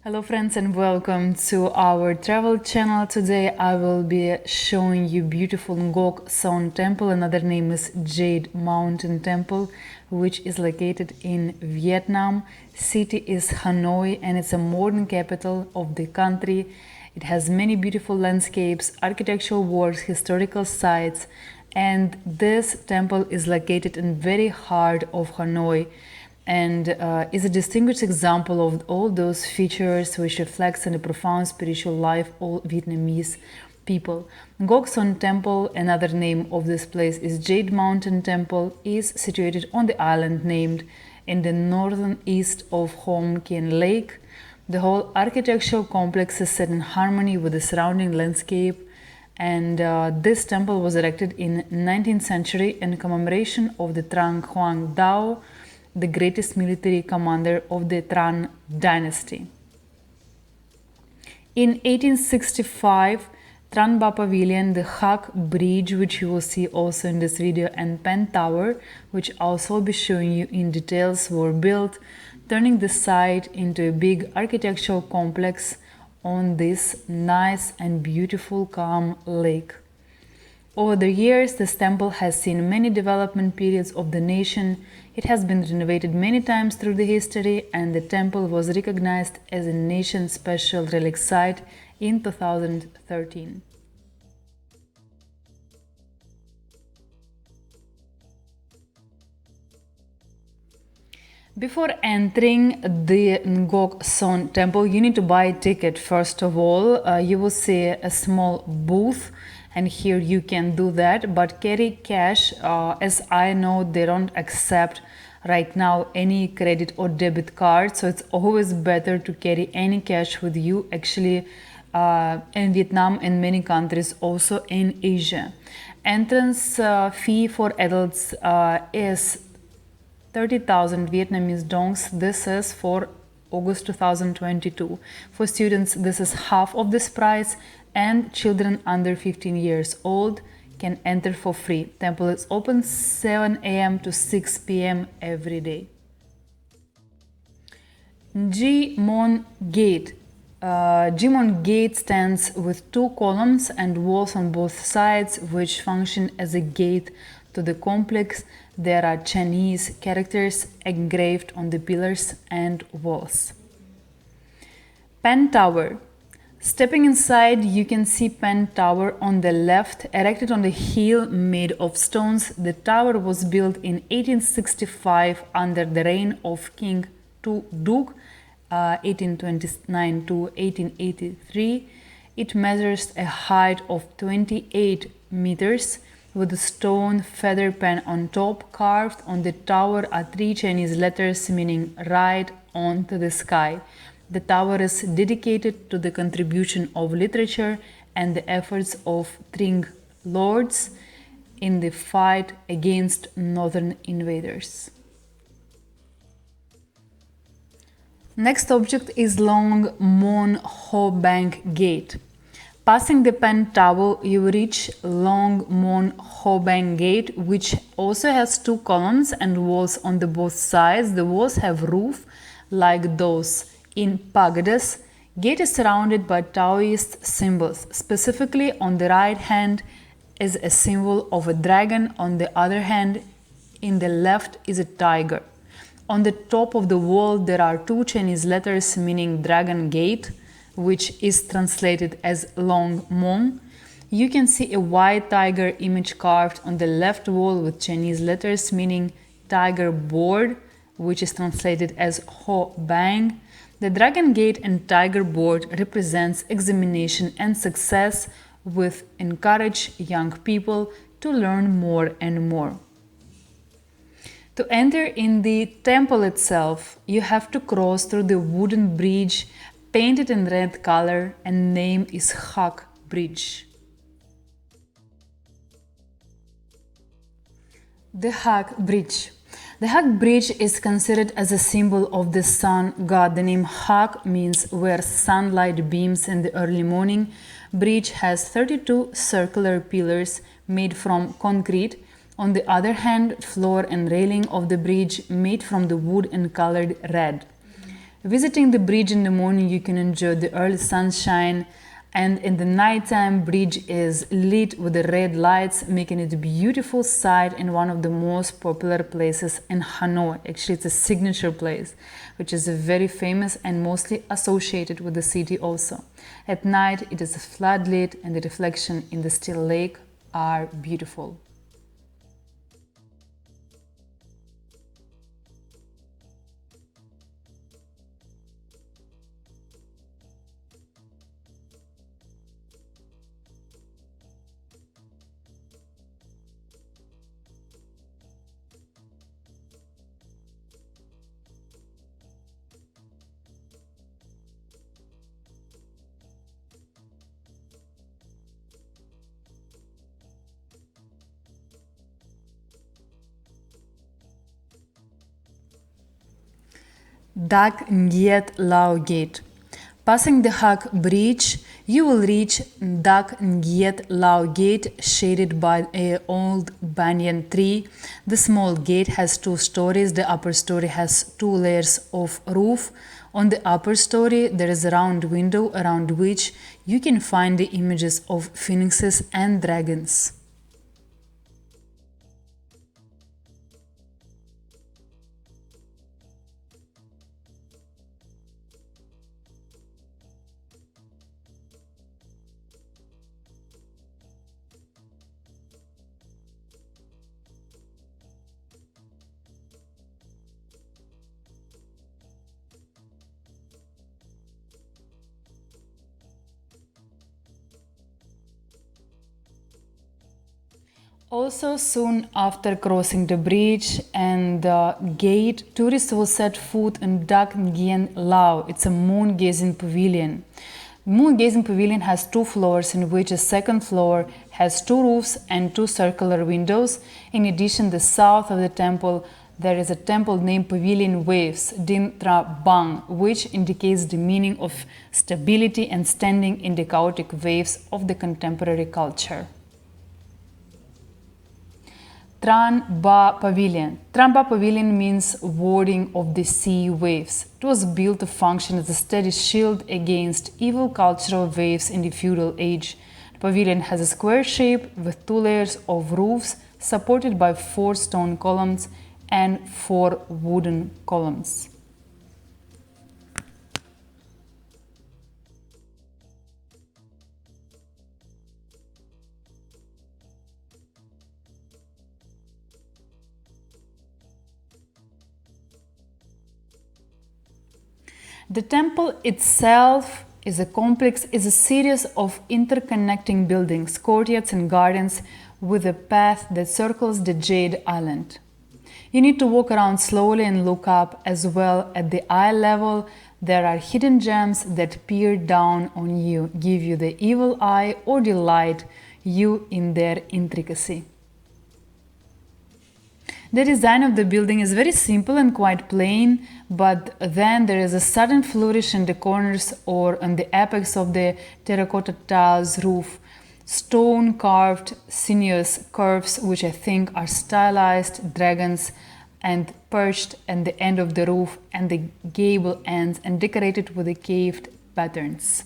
Hello friends and welcome to our travel channel. Today I will be showing you beautiful Ngoc Son Temple. Another name is Jade Mountain Temple, which is located in Vietnam. City is Hanoi and it's a modern capital of the country. It has many beautiful landscapes, architectural works, historical sites, and this temple is located in very heart of Hanoi and is a distinguished example of all those features which reflects on the profound spiritual life of Vietnamese people. Ngoc Son Temple, another name of this place is Jade Mountain Temple, is situated on the island named in the northern east of Hom Kien Lake. The whole architectural complex is set in harmony with the surrounding landscape, and this temple was erected in 19th century in commemoration of the Tran Ba Pavilion, the greatest military commander of the Tran dynasty. In 1865, Tran Ba Pavilion, the Huc Bridge, which you will see also in this video, and Pen Tower, which I'll also be showing you in details, were built, turning the site into a big architectural complex on this nice and beautiful calm lake. Over the years, this temple has seen many development periods of the nation. It has been renovated many times through the history, and the temple was recognized as a nation special relic site in 2013. Before entering the Ngoc Son Temple, you need to buy a ticket. First of all, you will see a small booth, and here you can do that, but carry cash. As I know, they don't accept right now any credit or debit card, so it's always better to carry any cash with you, actually in Vietnam and many countries also in Asia. Entrance fee for adults is 30,000 Vietnamese dongs. This is for August 2022. For students, this is half of this price, and children under 15 years old can enter for free. Temple is open 7 a.m. to 6 p.m. every day. Gimon Gate. Gimon Gate stands with two columns and walls on both sides, which function as a gate to the complex. There are Chinese characters engraved on the pillars and walls. Pen Tower. Stepping inside, you can see Pen Tower on the left, erected on the hill made of stones. The tower was built in 1865 under the reign of King Tu Duc, 1829 to 1883. It measures a height of 28 meters. With a stone feather pen on top. Carved on the tower are three Chinese letters meaning "right on to the sky." The tower is dedicated to the contribution of literature and the efforts of Tring lords in the fight against northern invaders. Next object is Long Mon Ho Bank Gate. Passing the Pen Tower, you reach Long Mon Ho Bank Gate, which also has two columns and walls on the both sides. The walls have roof like those in pagodas. Gate is surrounded by Taoist symbols. Specifically, on the right hand is a symbol of a dragon. On the other hand, in the left is a tiger. On the top of the wall, there are two Chinese letters meaning Dragon Gate, which is translated as Long Mon. You can see a white tiger image carved on the left wall with Chinese letters meaning Tiger Board, which is translated as Ho Bang. The Dragon Gate and Tiger Board represents examination and success, with encourage young people to learn more and more. To enter in the temple itself, you have to cross through the wooden bridge painted in red color, and name is Huc Bridge. The Huc Bridge. The Huc Bridge is considered as a symbol of the sun god. The name Huc means where sunlight beams in the early morning. Bridge has 32 circular pillars made from concrete. On the other hand, floor and railing of the bridge made from the wood and colored red. Visiting the bridge in the morning, you can enjoy the early sunshine, and in the nighttime, bridge is lit with the red lights, making it a beautiful sight and one of the most popular places in Hanoi. Actually, it's a signature place, which is very famous and mostly associated with the city also. At night, it is floodlit and the reflection in the still lake are beautiful. Dac Nguyet Lau Gate. Passing the Huc Bridge, you will reach Dac Nguyet Lau Gate, shaded by an old banyan tree. The small gate has 2 stories. The upper story has 2 layers of roof. On the upper story, there is a round window around which you can find the images of phoenixes and dragons. Also, soon after crossing the bridge and the gate, tourists will set foot in Dac Nguyet Lau. It's a moon-gazing pavilion. Moon-gazing pavilion has 2 floors, in which the second floor has 2 roofs and 2 circular windows. In addition, the south of the temple, there is a temple named Pavilion Waves, Din Tra Bang, which indicates the meaning of stability and standing in the chaotic waves of the contemporary culture. Tran Ba Pavilion. Tran Ba Pavilion means warding of the sea waves. It was built to function as a steady shield against evil cultural waves in the feudal age. The pavilion has a square shape with 2 layers of roofs supported by 4 stone columns and 4 wooden columns. The temple itself is a series of interconnecting buildings, courtyards and gardens with a path that circles the Jade Island. You need to walk around slowly and look up as well. At the eye level, there are hidden gems that peer down on you, give you the evil eye or delight you in their intricacy. The design of the building is very simple and quite plain, but then there is a sudden flourish in the corners or on the apex of the terracotta tiles roof. Stone carved sinuous curves, which I think are stylized dragons, and perched at the end of the roof and the gable ends and decorated with the caved patterns.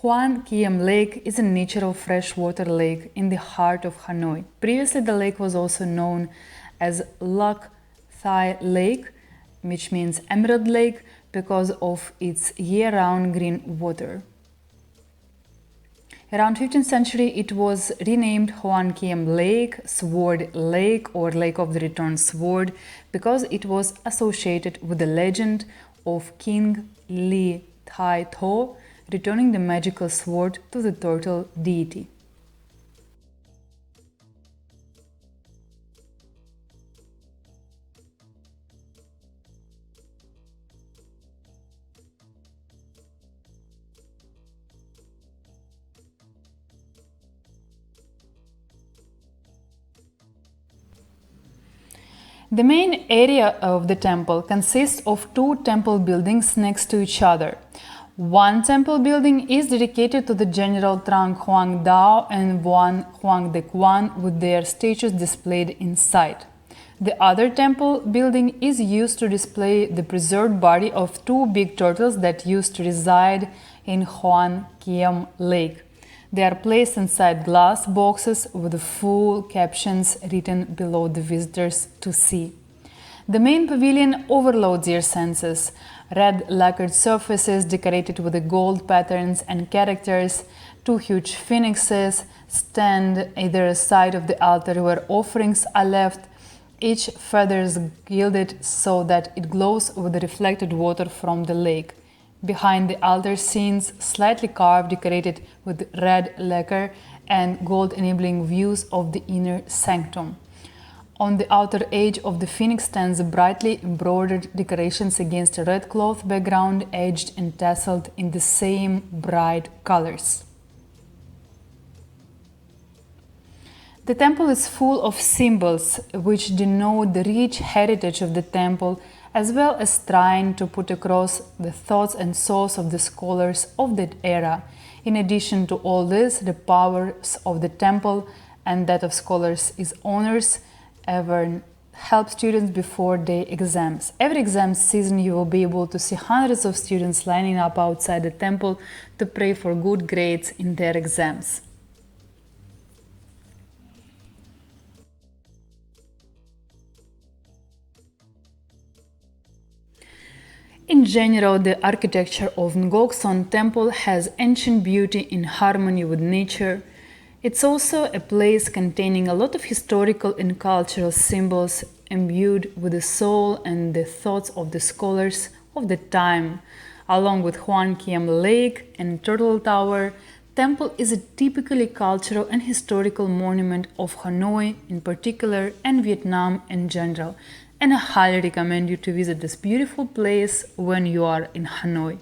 Hoàn Lake is a natural freshwater lake in the heart of Hanoi. Previously, the lake was also known as Lac Thai Lake, which means Emerald Lake, because of its year-round green water. Around 15th century, it was renamed Hoàn Lake, Sword Lake, or Lake of the Returned Sword, because it was associated with the legend of King Li Tai Tho, returning the magical sword to the turtle deity. The main area of the temple consists of two temple buildings next to each other. One temple building is dedicated to the general Trang Hoang Dao and one Hoang De Quan with their statues displayed inside. The other temple building is used to display the preserved body of two big turtles that used to reside in Hoan Kiem Lake. They are placed inside glass boxes with full captions written below the visitors to see. The main pavilion overloads your senses. Red lacquered surfaces decorated with the gold patterns and characters, two huge phoenixes stand either side of the altar where offerings are left, each feather is gilded so that it glows with the reflected water from the lake. Behind the altar scenes, slightly carved, decorated with red lacquer and gold, enabling views of the inner sanctum. On the outer edge of the phoenix stands brightly embroidered decorations against a red cloth background, edged and tasseled in the same bright colors. The temple is full of symbols which denote the rich heritage of the temple, as well as trying to put across the thoughts and souls of the scholars of that era. In addition to all this, the powers of the temple and that of scholars is honors ever help students before their exams. Every exam season you will be able to see hundreds of students lining up outside the temple to pray for good grades in their exams. In general, the architecture of Ngoc temple has ancient beauty in harmony with nature. It's also a place containing a lot of historical and cultural symbols imbued with the soul and the thoughts of the scholars of the time. Along with Hoan Kiem Lake and Turtle Tower, temple is a typically cultural and historical monument of Hanoi in particular and Vietnam in general. And I highly recommend you to visit this beautiful place when you are in Hanoi.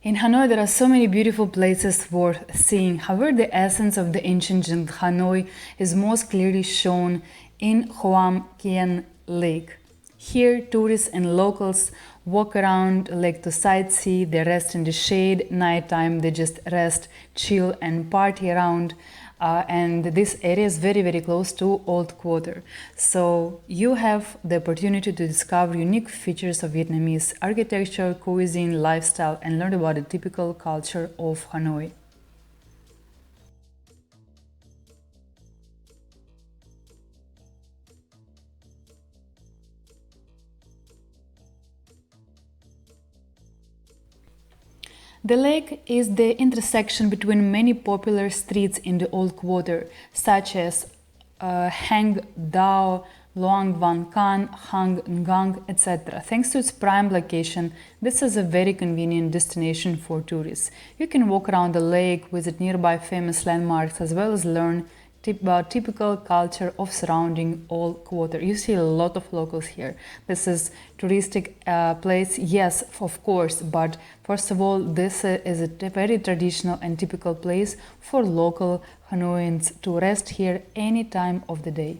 In Hanoi, there are so many beautiful places worth seeing. However, the essence of the ancient Hanoi is most clearly shown in Hoan Kiem Lake. Here, tourists and locals walk around the lake to sightsee, they rest in the shade. Nighttime, they just rest, chill, and party around. And this area is very, very close to Old Quarter. So you have the opportunity to discover unique features of Vietnamese architecture, cuisine, lifestyle, and learn about the typical culture of Hanoi. The lake is the intersection between many popular streets in the Old Quarter, such as Hang Dao, Luang Van Can, Hang Ngoc, etc. Thanks to its prime location, this is a very convenient destination for tourists. You can walk around the lake, visit nearby famous landmarks, as well as learn about typical culture of surrounding Old Quarter. You see a lot of locals here. This is touristic place, yes, of course, but first of all, this is a very traditional and typical place for local Hanoians to rest here any time of the day.